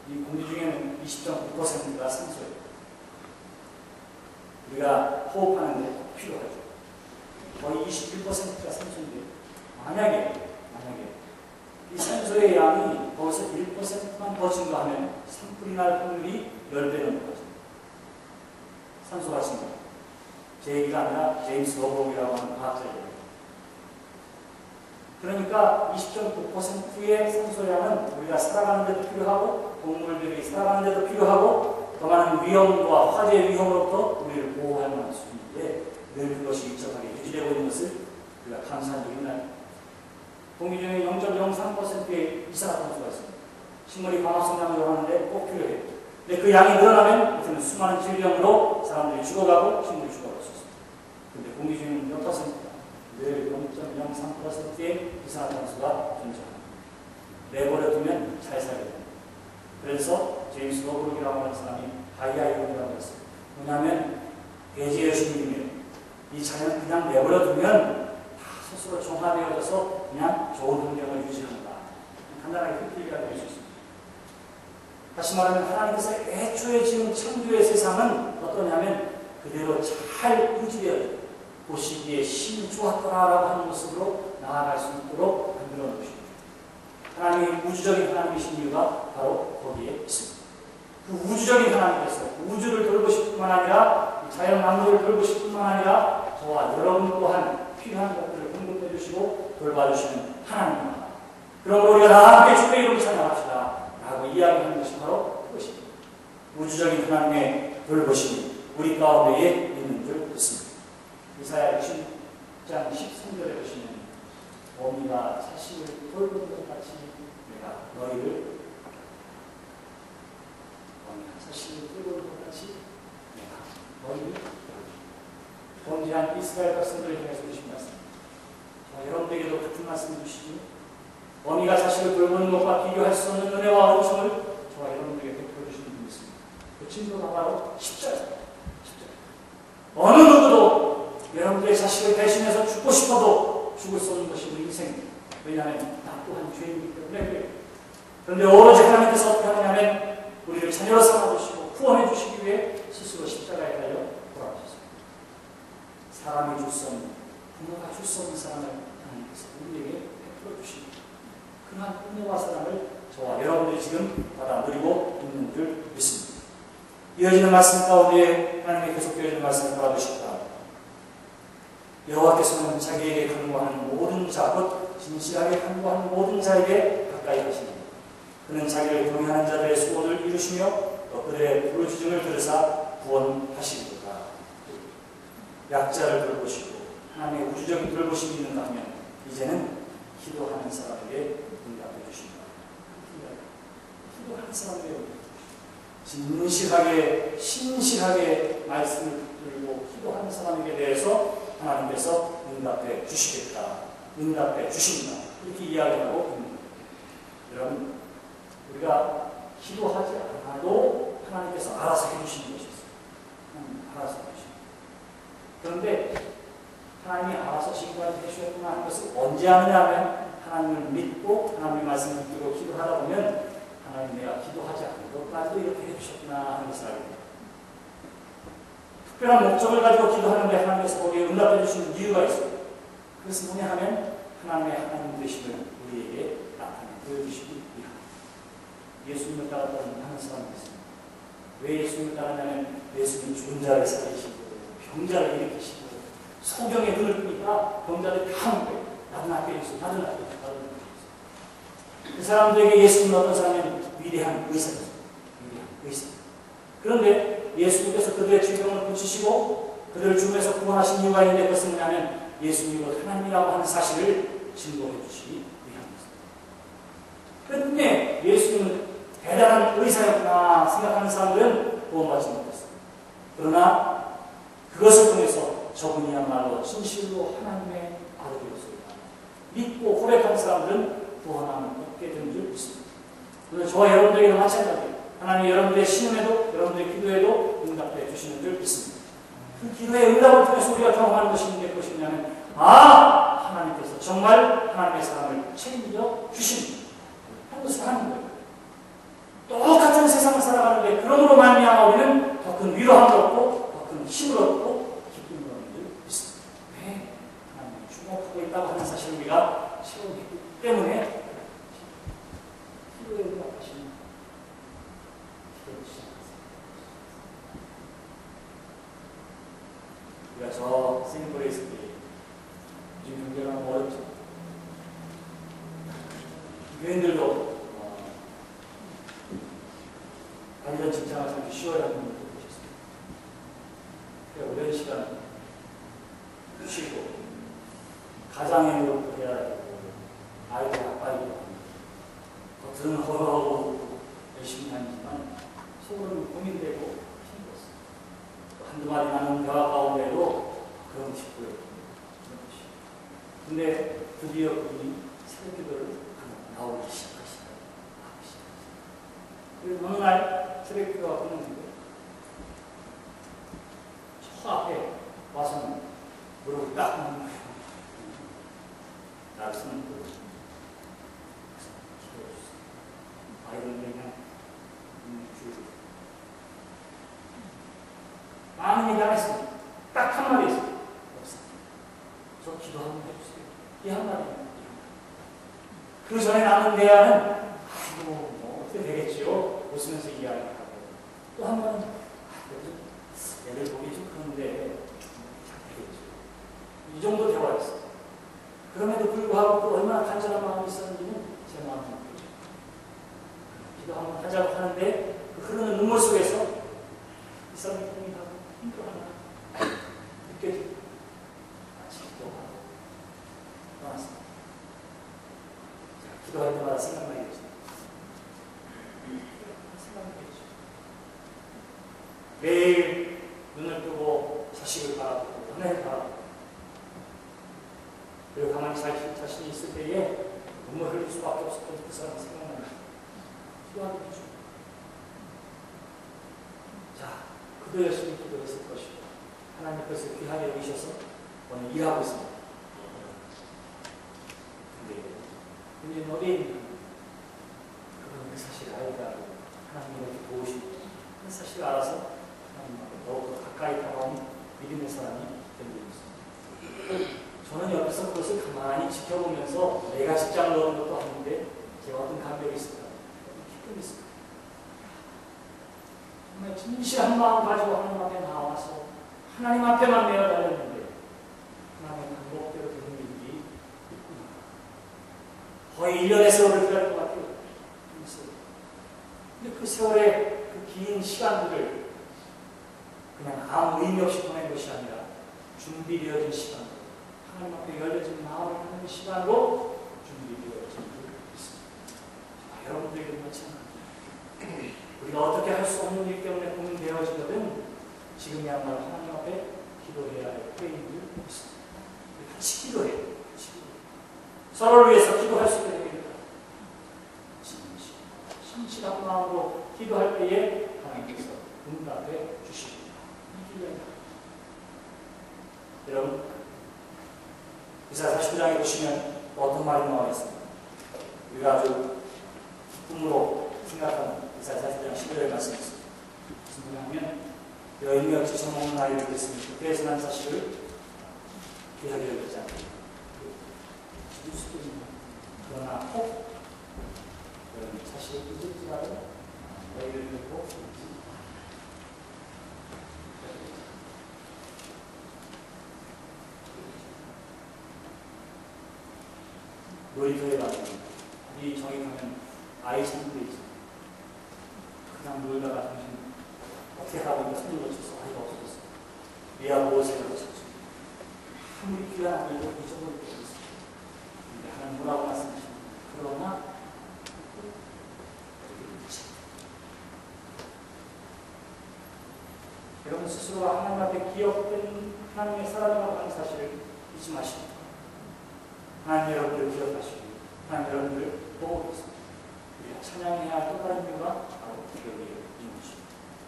이 공기 중에는 20.9%가 산소예요. 우리가 호흡하는 데 필요하죠. 거의 21%가 산소인데 만약에 이 산소의 양이 거기서 1%만 더 증가하면 산불이 날 확률이 10배는 높아집니다. 산소가 증가. 제 얘기가 아니라 제임스 로브록이라고 하는 과학자 얘기입니다. 그러니까 20.9%의 산소량은 우리가 살아가는 데도 필요하고 동물들이 살아가는 데도 필요하고 더 많은 위험과 화재 위험으로부터 우리를 보호할 만한 수준인데 늘 그것이 일정하게 유지되고 있는 것을 우리가 감사한 적이 있나요? 공기 중에 0.03%의 이산화탄소가 있습니다. 식물이 광합성장을 하는데 꼭 필요해요. 근데 그 양이 늘어나면 우리는 수많은 질병으로 사람들이 죽어가고 식물이 죽어갈 수 있습니다. 근데 공기 중에는 몇 퍼센트가 늘 0.03%의 이산화탄소가 존재합니다. 내버려 두면 잘 살게 됩니다. 그래서 제임스 로브록이라고 하는 사람이 바이아이론이라고 했어요. 뭐냐면 대지의 여신님이 이 자연 그냥 내버려 두면 다 스스로 종합되어져서 그냥 좋은 환경을 유지한다. 간단하게 그렇게 이야기할 수 있습니다. 다시 말하면 하나님께서 애초에 지은 창조의 세상은 어떠냐면 그대로 잘 유지되어 보시기에 심히 좋았더라라고 하는 모습으로 나아갈 수 있도록 만들어 놓으십니다. 하나님이 우주적인 하나님이신 이유가 바로 거기에 있습니다. 그 우주적인 하나님께서 우주를 돌보실 뿐만 아니라 자연 만물을 돌보실 뿐만 아니라 저와 여러분 또한 필요한 것들을 공급해 주시고 돌봐주시는 하나님입니다. 그러므로 우리가 다 함께 주의 이름을 찬양합시다 라고 이야기하는 것이 바로 그것입니다. 우주적인 하나님의 돌보심이 우리 가운데에 있는 줄 믿습니다. 이사야 60장 13절에 보시면 어미가 자식을 돌보는 것 같이 내가 너희를 자신을 돌보는 것 같이 내가 너희를 범죄한 이스라엘 백성들을 향해서 주신 말씀. 여러분들에게도 같은 말씀을 주시죠. 어미가 자식을 돌보는 것과 비교할 수 없는 은혜와 은총을 저와 여러분들에게 베풀어 주시는 분이 있습니다. 그 증거가 바로 십자가입니다. 어느 누구도 여러분들의 자식을 대신해서 죽고 싶어도 죽을 수 없는 것이 우리 인생입니다. 왜냐하면 나 또한 죄인이기 때문에 그래요. 그런데 오로지 하나님께서 어떻게 하느냐면 우리를 자녀로 삼아주시고 구원해 주시기 위해 스스로 십자가에 달려 돌아가셨습니다. 사람이 줄 수 없는, 부모가 줄 수 없는 사랑을 하나님께서 우리에게 베풀어 주십니다. 그러한 은혜와 사랑을 저와 여러분들이 지금 받아 누리고 있는 줄 믿습니다. 이어지는 말씀 가운데 하나님의 계속되어지는 말씀을 받아주십니다. 여호와께서는 자기에게 간구하는 모든 자, 곧 진실하게 간구하는 모든 자에게 가까이 하십니다. 그는 자기를 경외하는 자들의 소원을 이루시며 또 그들의 부르짖음을 들으사 구원하시리로다. 약자를 돌보시고 하나님의 우주적인 돌보심이 있는가 하면 이제는 기도하는 사람에게 응답해 주십니다. 기도하는 사람에게 진실하게 신실하게 말씀을 들고 기도하는 사람에게 대해서 하나님께서 응답해 주시겠다. 응답해 주십니다. 이렇게 이야기하고 있는 거예요. 여러분, 우리가 기도하지 않아도 하나님께서 알아서 해주시는 것이 있어요. 알아서 해주십니다. 그런데 하나님이 알아서 지금까지 해주셨구나 하는 것을 언제 하느냐 하면 하나님을 믿고 하나님의 말씀을 듣고 기도하다 보면 하나님 내가 기도하지 않아도까지도 이렇게 해주셨구나 하는 것을 알게 됩니다. 특별한 목적을 가지고 기도하는데 하나님께서 거기에 응답해 주시는 이유가 있어요. 그것은 뭐냐 하면 하나님의 하나님 되심을 우리에게 나타내 보여주시기 위함입니다. 예수님을 따랐다는 하는 사람이 있습니다. 왜 예수님을 따르냐면 예수님이 죽은 자를 살리시고 병자를 일으키시고 성경에 눈을 뜨니까 병자들이 다 하는 거예요. 나도 앞에 있어, 나도 앞에 있어, 나도 앞에 있어. 그 사람들에게 예수님은 어떤 사람이냐면 위대한 의사였어요. 위대한 의사. 그런데 예수님께서 그들의 질병을 고치시고 그들을 죽음에서 구원하신 이유가 있는데 그것은 뭐냐면 예수님은 하나님이라고 하는 사실을 증거해 주시기 위함입니다. 끝내 예수님은 대단한 의사였구나 생각하는 사람들은 구원받지 못했어요. 그러나 그것을 통해서 저분이야말로 진실로 하나님의 아들이었습니다. 믿고 고백한 사람들은 구원함을 얻게 된 줄 믿습니다. 그래서 저와 여러분들에게도 마찬가지예요. 하나님이 여러분들의 신음에도 여러분들의 기도에도 응답해 주시는 줄 믿습니다. 그 기도의 응답을 통해서 우리가 경험하는 것이 있는데 그것이 뭐냐면 하나님께서 정말 하나님의 사람을 책임져 주십니다. 하는 것을 하는 거예요. 또 세상 살아가는데 그러므로 말미암아 우리는 더 큰 위로함을 얻고 더 큰 힘을 얻고 기쁨을 얻는 줄 믿습니다. 왜? 하나님이 주목하고 있다고 하는 사실을 우리가 채우기 때문에 기도에 응답하시는 기도를 시작하세요. 우리가 저 싱가포르에 있을 때 요즘 경제가 너무 어렵죠. 교인들도 다니던 직장을 참기 쉬워야 하는 분들도 계셨습니다. 그러니까 오랜 시간 쉬고 가장의 노릇도 해야 되고 아이들 아빠이기도 하고 겉으로는 허허하고 열심히 다니지만 속으로는 고민되고 힘들었어요. 한두 마디 나눈 대화 가운데도 그런 식구예요. 근데 드디어 그분이 새벽 기도를 나오기 시작하시더라고요. 그래서 어느 날 새벽 기도가 끝났는데 저 앞에 와서는 무릎을 딱 놓는 거예요. 나를 쓰는 거예요. 기도해주세요. 아이들은 그냥 주고 많은 얘기 안 했습니다. 딱 한마디 했습니다. 저 기도 한번 해주세요. 이 한마디입니다. 그 전에 남은 대화는 아이고 뭐 어떻게 되겠지요? 웃으면서 이야기하고 또 한 번은 애들 보기 좀 그런데 잘 되겠죠. 이 정도 대화였어요. 그럼에도 불구하고 또 얼마나 간절한 마음이 있었는지는 제 마음에 보죠. 기도 한번 하자고 하는데 그 흐르는 눈물 속에서 이 사람이 고민하고 힘들어하나 느껴지고 같이 기도하고 떠났습니다. 기도할 때마다 생각나게 되죠. 매일 눈을 뜨고 자식을 바라보고 하나님을 바라보고 그리고 가만히 자신이 있을 때에 눈물 흘릴 수밖에 없었던 그 사람이 생각납니다. 기도하게 되죠. 자, 그도 열심히 기도했을 것이고 하나님께서 귀하게 여기셔서 오늘 일하고 있습니다. 근데 문제는 어디에 있는가? 그건 그 사실을 알고 하나님이 이렇게 도우시고 그 사실을 알아서 하나님하고 더욱더 가까이 다가오는 믿음의 사람이 되고 있습니다. 저는 옆에서 그것을 가만히 지켜보면서 내가 직장을 얻은 것도 아닌데 제가 어떤 감격이 있을까? 어떤 기쁨이 있을까? 정말 진실한 마음 가지고 하나님 앞에 나와서 하나님 앞에만 내어 달렸는데 하나님의 방법대로 되는 일이 있구나. 거의 1년의 세월을 기다릴 것 같아요. 근데 그 세월의 그 긴 시간들을 그냥 아무 의미 없이 보낸 것이 아니라 준비되어진 시간, 하나님 앞에 열려진 마음을 하는 시간으로 준비되어진 줄 있습니다. 여러분들에게 마찬가지입니다. 우리가 어떻게 할 수 없는 일 때문에 고민되어지거든 지금이야말로 하나님 앞에 기도해야 할 때인 줄 믿습니다. 같이 기도해요. 서로를 위해서 기도할 수 있게 됩니다. 진실한 마음으로 기도할 때에 하나님께서 응답해 주십니다. 여러분, 이사야 49장에 보시면 어떤 말이 나와 있습니다. 우리가 아주 기쁨으로 생각하는 이사야 49장 11절의 말씀이 있습니다. 무슨 말이냐면 여인이 어찌 처먹는 아이를 듣겠으니 그때에서 난 사실을 귀하게 여기지 않고 죽을 수도 있는 그러나 혹 여러분 사실을 잊을지라도 너희를 듣고 놀이터에 가면 우리 저기 가면 아이 창고에 있어요. 그냥 놀다가 정신 어떻게 하고 있는가 손을 놓쳐서 아이가 없어졌어요. 위아 무엇을 놓쳤죠. 아무리 귀한 아이도 잊어버릴 수 있어요. 근데 하나님 뭐라고 말씀하십니까? 그러나 여러분 스스로가 하나님 앞에 기억된 하나님의 사랑이라고 하는 사실을 잊지 마십니다. 하나님 여러분을 기억하시고 하나님 여러분을 보고 있습니다. 우리가 찬양해야 할 또 다른 이유가 바로 기억의 이유입니다.